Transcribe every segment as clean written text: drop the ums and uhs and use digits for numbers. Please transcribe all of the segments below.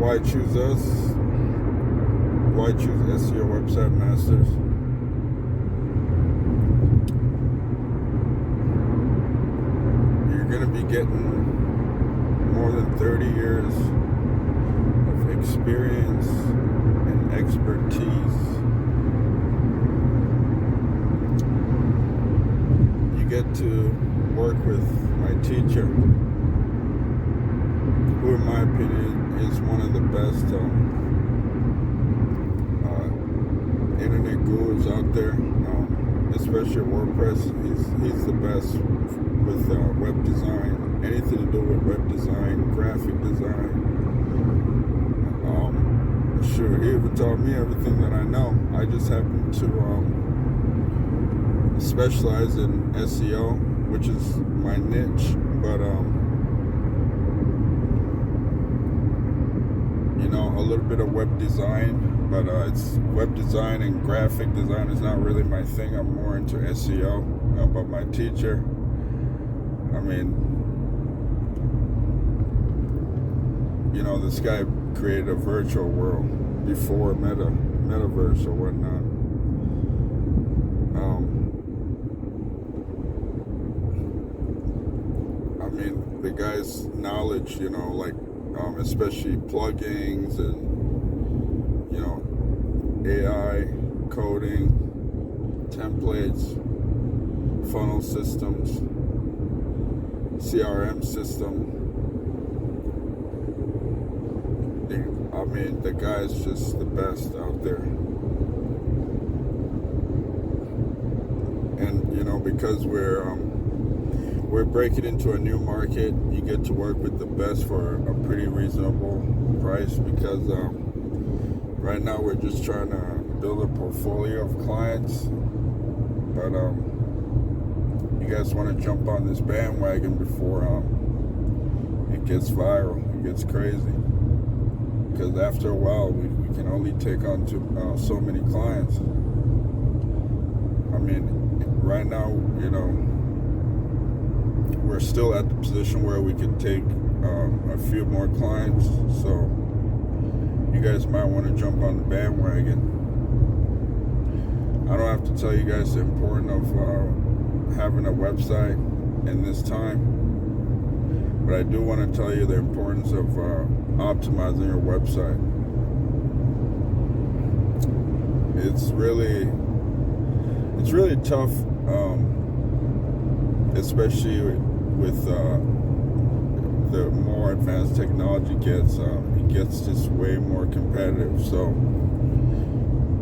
Why choose us? Why choose SEO Website Masters? You're going to be getting more than 30 years of experience and expertise. You get to work with my teacher, who in my opinion is one of the best internet gurus out there, especially WordPress. He's the best with web design, anything to do with web design, graphic design. Sure, he even taught me everything that I know. I just happen to specialize in SEO, which is my niche, but a little bit of web design, but it's web design and graphic design is not really my thing. I'm more into SEO. But my teacher, this guy created a virtual world before metaverse or whatnot. The guy's knowledge, especially plugins and AI, coding, templates, funnel systems, CRM system. The guy's just the best out there. And because we're breaking into a new market, you get to work with the best for a pretty reasonable price, because right now we're just trying to build a portfolio of clients. But you guys want to jump on this bandwagon before it gets viral, it gets crazy. Because after a while, we can only take on so many clients. Right now, we're still at the position where we can take a few more clients. So you guys might want to jump on the bandwagon. I don't have to tell you guys the importance of having a website in this time, but I do want to tell you the importance of optimizing your website. It's really tough, especially with the more advanced technology gets. It gets just way more competitive. So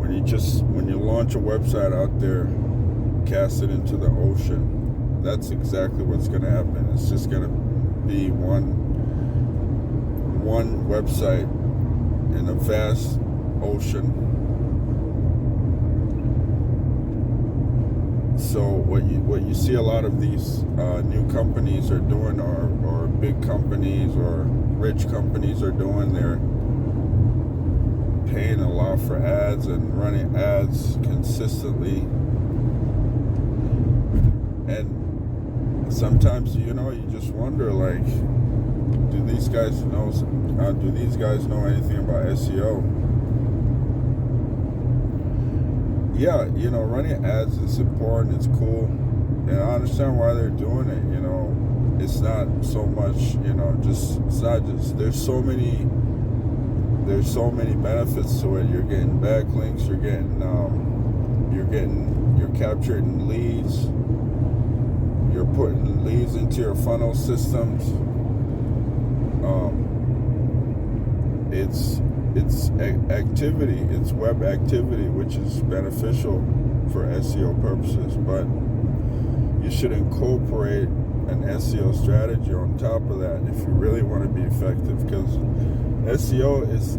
when you launch a website out there, cast it into the ocean, that's exactly what's going to happen. It's just going to be one website in a vast ocean. So what you see a lot of these new companies are doing, or big companies or rich companies are doing, they're paying a lot for ads and running ads consistently. And sometimes you just wonder, do these guys know anything about SEO? Yeah, running ads is important, it's cool, and I understand why they're doing it. It's not so much, there's so many benefits to it. You're getting backlinks, you're capturing leads, you're putting leads into your funnel systems. It's activity, it's web activity, which is beneficial for SEO purposes, but you should incorporate an SEO strategy on top of that if you really want to be effective, because SEO is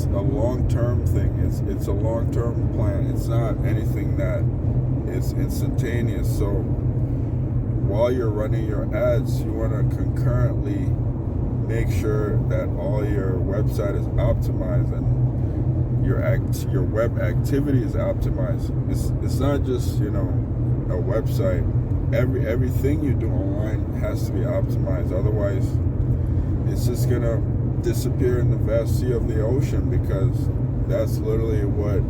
a long-term thing. It's a long-term plan. It's not anything that is instantaneous. So while you're running your ads, you want to concurrently make sure that all your website is optimized and your web activity is optimized. It's not just a website. Everything you do online has to be optimized. Otherwise, it's just gonna disappear in the vast sea of the ocean, because that's literally what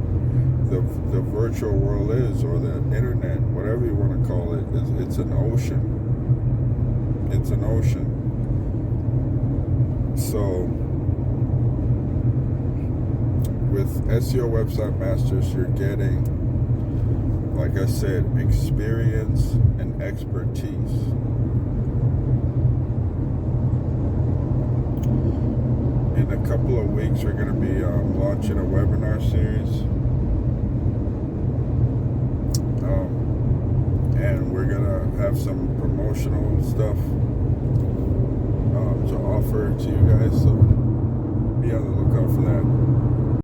the virtual world is, or the internet, whatever you want to call it. It's an ocean. It's an ocean. So with SEO Website Masters, you're getting, like I said, experience and expertise. In a couple of weeks, we're going to be launching a webinar series. And we're going to have some promotional stuff to offer to you guys. So be on the lookout for that.